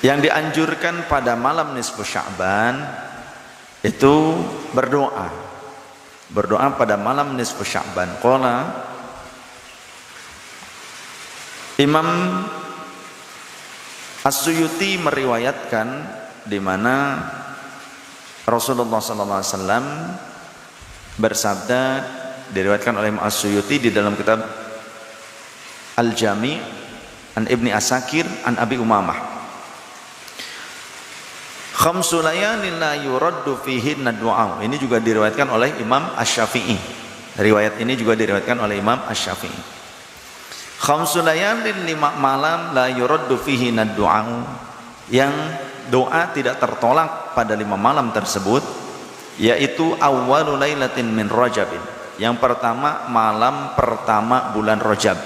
Yang dianjurkan pada malam nisfu Sya'ban itu berdoa. Berdoa pada malam nisfu Sya'ban. Qala Imam As-Suyuti meriwayatkan di mana Rasulullah SAW bersabda, diriwayatkan oleh Imam As-Suyuti di dalam kitab Al-Jami' an Ibni Asakir an Abi Umamah, khamsu layalin la yuraddu fihinna du'a. Ini juga diriwayatkan oleh Imam Asy-Syafi'i. Riwayat ini juga diriwayatkan oleh Imam Asy-Syafi'i. Khamsu layalin, 5 malam la yuraddu fihinna du'a, yang doa tidak tertolak pada 5 malam tersebut, yaitu awwalu lailatin min Rajabin. Yang pertama malam pertama bulan Rajab.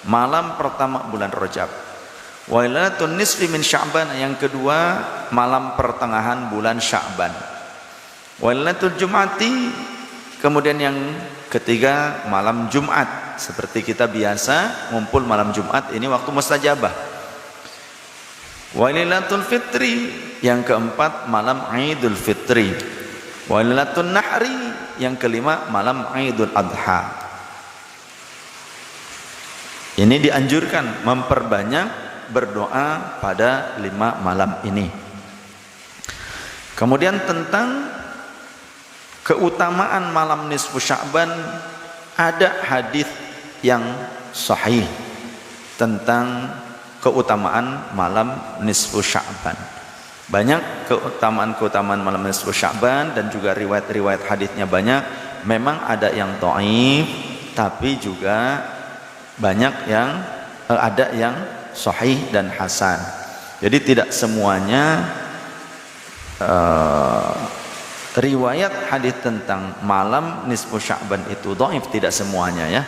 Malam pertama bulan Rajab. Wa lailatun nisfi min Sya'ban, yang kedua malam pertengahan bulan Sya'ban. Wa lailatul Jum'ati, kemudian yang ketiga malam Jumat. Seperti kita biasa ngumpul malam Jumat, ini waktu mustajabah. Wa lailatul Fitri, yang keempat malam Idul Fitri. Wa lailatul Nahri, yang kelima malam Idul Adha. Ini dianjurkan memperbanyak berdoa pada 5 malam ini. Kemudian tentang keutamaan malam nisfu Sya'ban, ada hadis yang sahih tentang keutamaan malam nisfu Sya'ban. Banyak keutamaan malam nisfu Sya'ban, dan juga riwayat-riwayat hadisnya banyak. Memang ada yang dhaif, tapi juga banyak yang ada yang sahih dan hasan. Jadi tidak semuanya riwayat hadis tentang malam nisfu Sya'ban itu dhaif, tidak semuanya ya.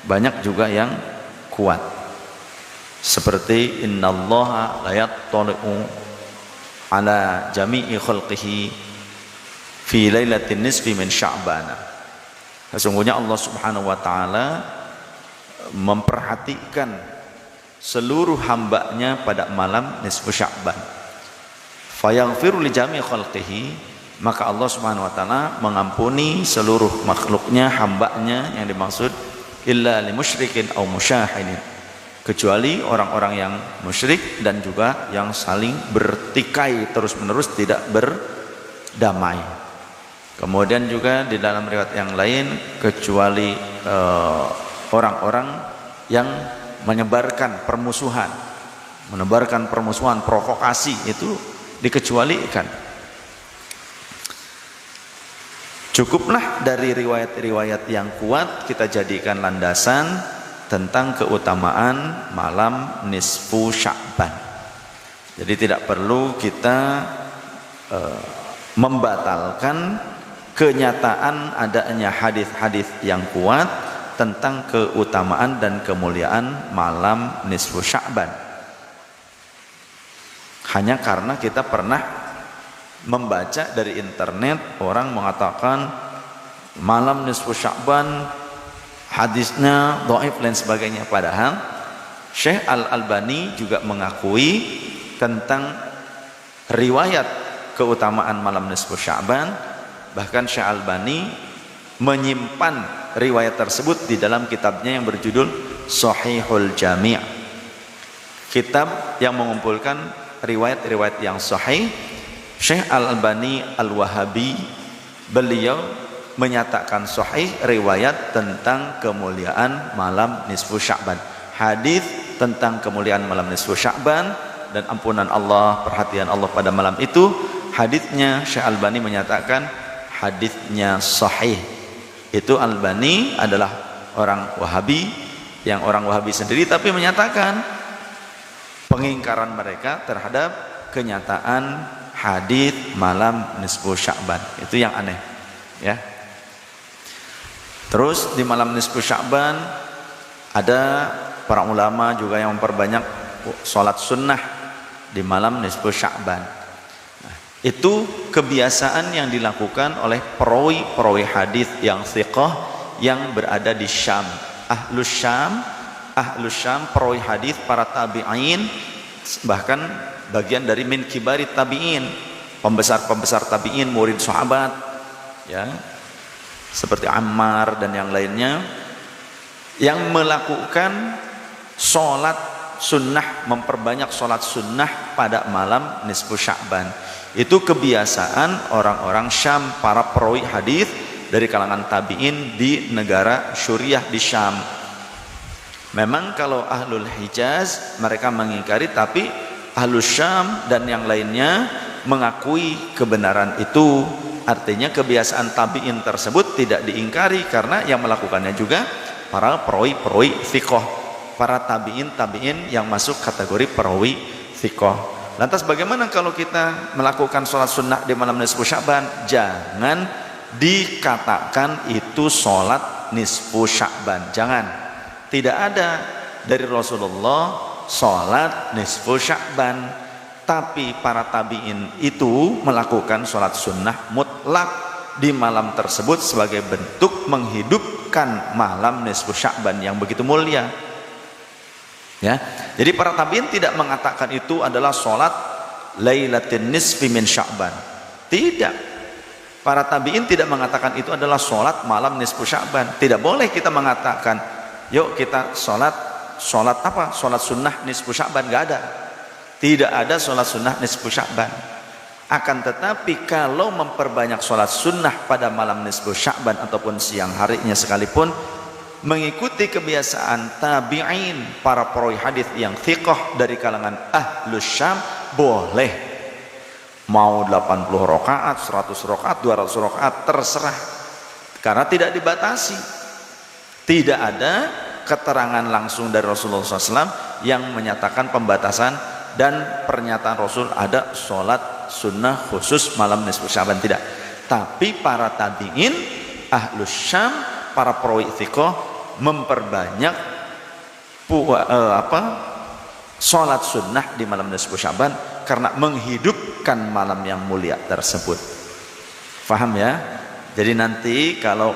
Banyak juga yang kuat. Seperti innallaha la yattali'u ala jami'i khalqihi fi lailatin nisfi min Sya'ban. Sesungguhnya Allah Subhanahu wa taala memperhatikan seluruh hambanya pada malam nisfu Sya'ban. Fayaghfiru li jami' khalqihi, maka Allah Subhanahu wa taala mengampuni seluruh makhluknya, hambanya yang dimaksud, illa li musyrikin aw musyahidin, kecuali orang-orang yang musyrik dan juga yang saling bertikai terus-menerus tidak berdamai. Kemudian juga di dalam riwayat yang lain, kecuali orang-orang yang menyebarkan permusuhan, provokasi, itu dikecualikan. Cukuplah dari riwayat-riwayat yang kuat kita jadikan landasan tentang keutamaan malam nisfu Sya'ban. Jadi tidak perlu kita membatalkan kenyataan adanya hadis-hadis yang kuat tentang keutamaan dan kemuliaan malam nisfu Sya'ban, hanya karena kita pernah membaca dari internet orang mengatakan malam nisfu Sya'ban hadisnya dhaif dan sebagainya. Padahal Syekh Al-Albani juga mengakui tentang riwayat keutamaan malam nisfu Sya'ban. Bahkan Syekh Al-Albani menyimpan riwayat tersebut di dalam kitabnya yang berjudul Shahihul Jami', kitab yang mengumpulkan riwayat-riwayat yang sahih. Syekh Al-Albani Al-Wahabi, beliau menyatakan sahih riwayat tentang kemuliaan malam nisfu Sya'ban, hadis tentang kemuliaan malam nisfu Sya'ban dan ampunan Allah, perhatian Allah pada malam itu. Hadisnya Syekh Al-Albani menyatakan hadisnya sahih. Itu Al-Albani adalah orang Wahabi, yang orang Wahabi sendiri tapi menyatakan pengingkaran mereka terhadap kenyataan hadis malam nisfu Sya'ban. Itu yang aneh ya. Terus di malam nisfu Sya'ban ada para ulama juga yang memperbanyak sholat sunnah di malam nisfu Sya'ban. Itu kebiasaan yang dilakukan oleh perawi-perawi hadis yang thiqah yang berada di Syam. Ahlus Syam, perawi hadis, para tabi'in, bahkan bagian dari min kibari tabi'in, pembesar-pembesar tabi'in, murid sahabat, ya, seperti Ammar dan yang lainnya, yang melakukan sholat sunnah, memperbanyak sholat sunnah pada malam nisfu Sya'ban. Itu kebiasaan orang-orang Syam, para perawi hadis dari kalangan tabi'in di negara Suriah di Syam. Memang kalau ahlul Hijaz mereka mengingkari, tapi ahlul Syam dan yang lainnya mengakui kebenaran itu. Artinya kebiasaan tabi'in tersebut tidak diingkari, karena yang melakukannya juga para perawi thiqah, para tabi'in yang masuk kategori perawi thiqah. Lantas bagaimana kalau kita melakukan sholat sunnah di malam nisfu Sya'ban? Jangan dikatakan itu sholat nisfu Sya'ban, jangan. Tidak ada dari Rasulullah sholat nisfu Sya'ban, tapi para tabi'in itu melakukan sholat sunnah mutlak di malam tersebut sebagai bentuk menghidupkan malam nisfu Sya'ban yang begitu mulia. Ya, jadi para tabi'in tidak mengatakan itu adalah sholat lailatin nisfi min Sya'ban. Tidak, para tabi'in tidak mengatakan itu adalah sholat malam nisfu Sya'ban. Tidak boleh kita mengatakan, yuk kita sholat apa? Sholat sunnah nisfu Sya'ban. Gak ada. Tidak ada sholat sunnah nisfu Sya'ban. Akan tetapi kalau memperbanyak sholat sunnah pada malam nisfu Sya'ban ataupun siang harinya sekalipun, mengikuti kebiasaan tabi'in, para perawi hadis yang thiqah dari kalangan ahlus Syam, boleh. Mau 80 rakaat, 100 rakaat, 200 rakaat, terserah, karena tidak dibatasi. Tidak ada keterangan langsung dari Rasulullah SAW yang menyatakan pembatasan, dan pernyataan Rasul ada sholat sunnah khusus malam nisfu Sya'ban, tidak. Tapi para tabi'in ahlus Syam, para perawi thiqah, memperbanyak sholat sunnah di malam nisfu Sya'ban karena menghidupkan malam yang mulia tersebut. Faham ya? Jadi nanti kalau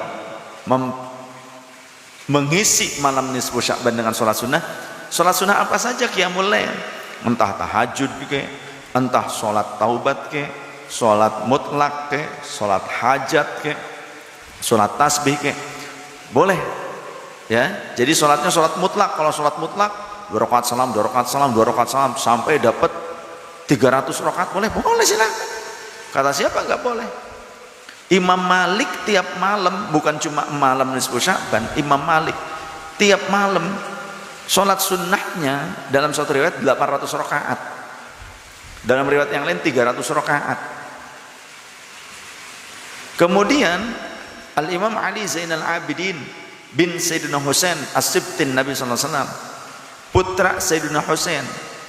mengisi malam nisfu Sya'ban dengan sholat sunnah apa saja, qiyamul lail, entah tahajud ke, entah sholat taubat ke, sholat mutlak ke, sholat hajat ke, sholat tasbih ke, boleh. Ya, jadi sholatnya sholat mutlak. Kalau sholat mutlak 2 rakaat salam, 2 rakaat salam, 2 rakaat salam sampai dapat 300 rakaat, boleh silakan. Kata siapa nggak boleh? Imam Malik tiap malam, bukan cuma malam nisfu Sya'ban, Imam Malik tiap malam sholat sunnahnya dalam satu riwayat 800 rakaat, dalam riwayat yang lain 300 rakaat. Kemudian Al-Imam Ali Zainal Abidin bin Sayyidina Husain as-Sibtin Nabi sallallahu alaihi wasallam, putra Sayyidina Husain,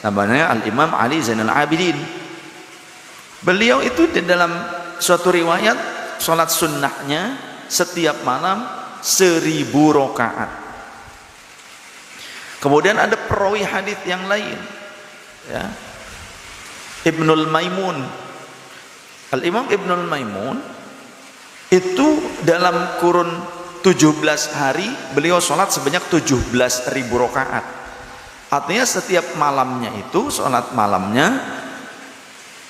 namanya Al-Imam Ali Zainal Abidin. Beliau itu di dalam suatu riwayat sholat sunnahnya setiap malam 1000 rakaat. Kemudian ada perawi hadis yang lain, ya, Ibnul Maimun. Al-Imam Ibnul Maimun itu dalam kurun 17 hari beliau sholat sebanyak 17.000 rakaat. Artinya setiap malamnya itu sholat malamnya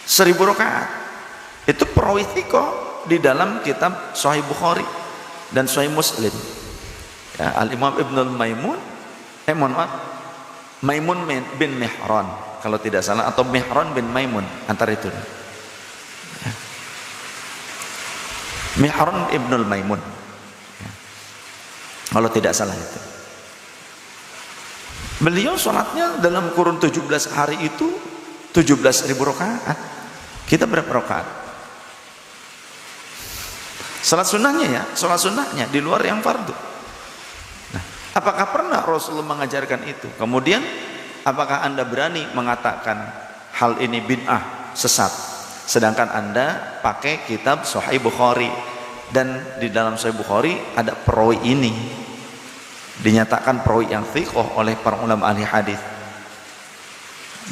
1000 rakaat. Itu perawi thiqah di dalam kitab Sahih Bukhari dan Sahih Muslim. Ya, Al-Imam Ibnul Maimun, Maimun bin Mihran kalau tidak salah, atau Mihran bin Maimun, antara itu. Ya. Mihran Ibnul Maimun, kalau tidak salah itu. Beliau sholatnya dalam kurun 17 hari itu 17.000 rakaat. Kita berapa rakaat? Sholat sunnahnya di luar yang fardu. Nah, apakah pernah Rasulullah mengajarkan itu? Kemudian apakah Anda berani mengatakan hal ini bid'ah, sesat, sedangkan Anda pakai kitab Sahih Bukhari, dan di dalam Sahih Bukhari ada perawi ini, dinyatakan perawi yang thiqah oleh para ulama ahli hadis.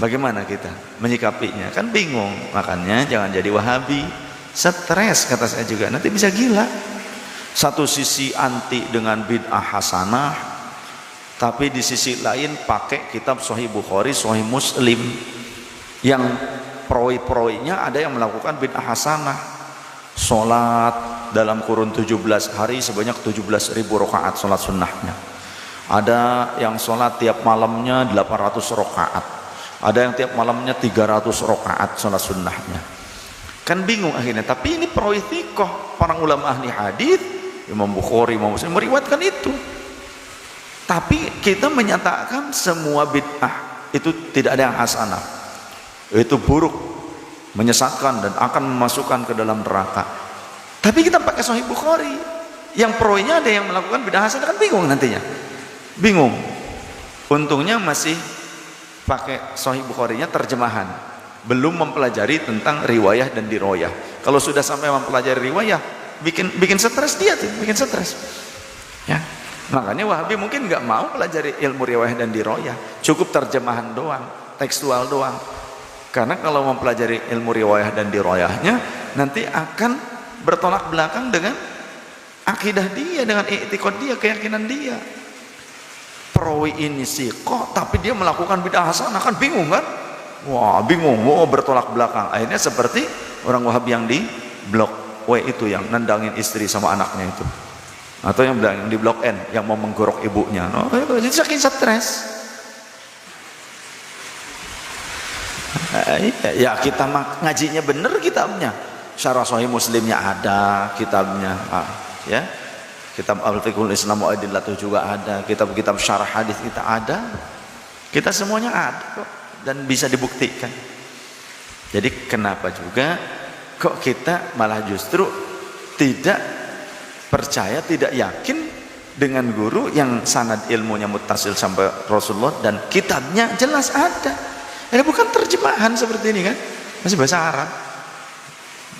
Bagaimana kita menyikapinya? Kan bingung. Makanya jangan jadi Wahabi, stres, kata saya juga, nanti bisa gila. Satu sisi anti dengan bid'ah hasanah, tapi di sisi lain pakai kitab Sahih Bukhari, Sahih Muslim. Yang proi-proinya ada yang melakukan bid'ah hasanah, sholat dalam kurun 17 hari sebanyak 17.000 rakaat sholat sunnahnya. Ada yang sholat tiap malamnya 800 rakaat, ada yang tiap malamnya 300 rakaat sholat sunnahnya. Kan bingung akhirnya. Tapi ini proi thiqah, para ulama ahli hadis, Imam Bukhari, Imam Muslim meriwayatkan itu. Tapi kita menyatakan semua bid'ah itu tidak ada yang hasanah, itu buruk, menyesatkan dan akan memasukkan ke dalam neraka. Tapi kita pakai Sahih Bukhari, yang proinya ada yang melakukan bid'ah hasanah, kan bingung nantinya, bingung. Untungnya masih pakai Sahih Bukharinya terjemahan, belum mempelajari tentang riwayah dan diroyah. Kalau sudah sampai mempelajari riwayah, bikin stres dia tuh, bikin stres. Ya, makanya Wahabi mungkin nggak mau pelajari ilmu riwayah dan diroyah, cukup terjemahan doang, tekstual doang. Karena kalau mempelajari ilmu riwayah dan diroyahnya, nanti akan bertolak belakang dengan akidah dia, dengan i'tiqad dia, keyakinan dia. Perawi ini sih kok, tapi dia melakukan bid'ah hasanah, kan bingung kan? Wah, bingung, mau bertolak belakang. Akhirnya seperti orang Wahabi yang di blok W itu, yang nendangin istri sama anaknya itu, atau yang di blok N yang mau menggorok ibunya. Jadi saking stres. Ya kita ngajinya bener, kitabnya Syarah Sahih Muslimnya ada, kitabnya ya, kitab Al-Fiqhul Islam wa Adillatuh juga ada, kitab-kitab syarah hadis kita ada, kita semuanya ada kok, dan bisa dibuktikan. Jadi kenapa juga kok kita malah justru tidak percaya, tidak yakin dengan guru yang sanad ilmunya muttasil sampai Rasulullah dan kitabnya jelas ada. Ini bukan terjemahan seperti ini kan, masih bahasa Arab.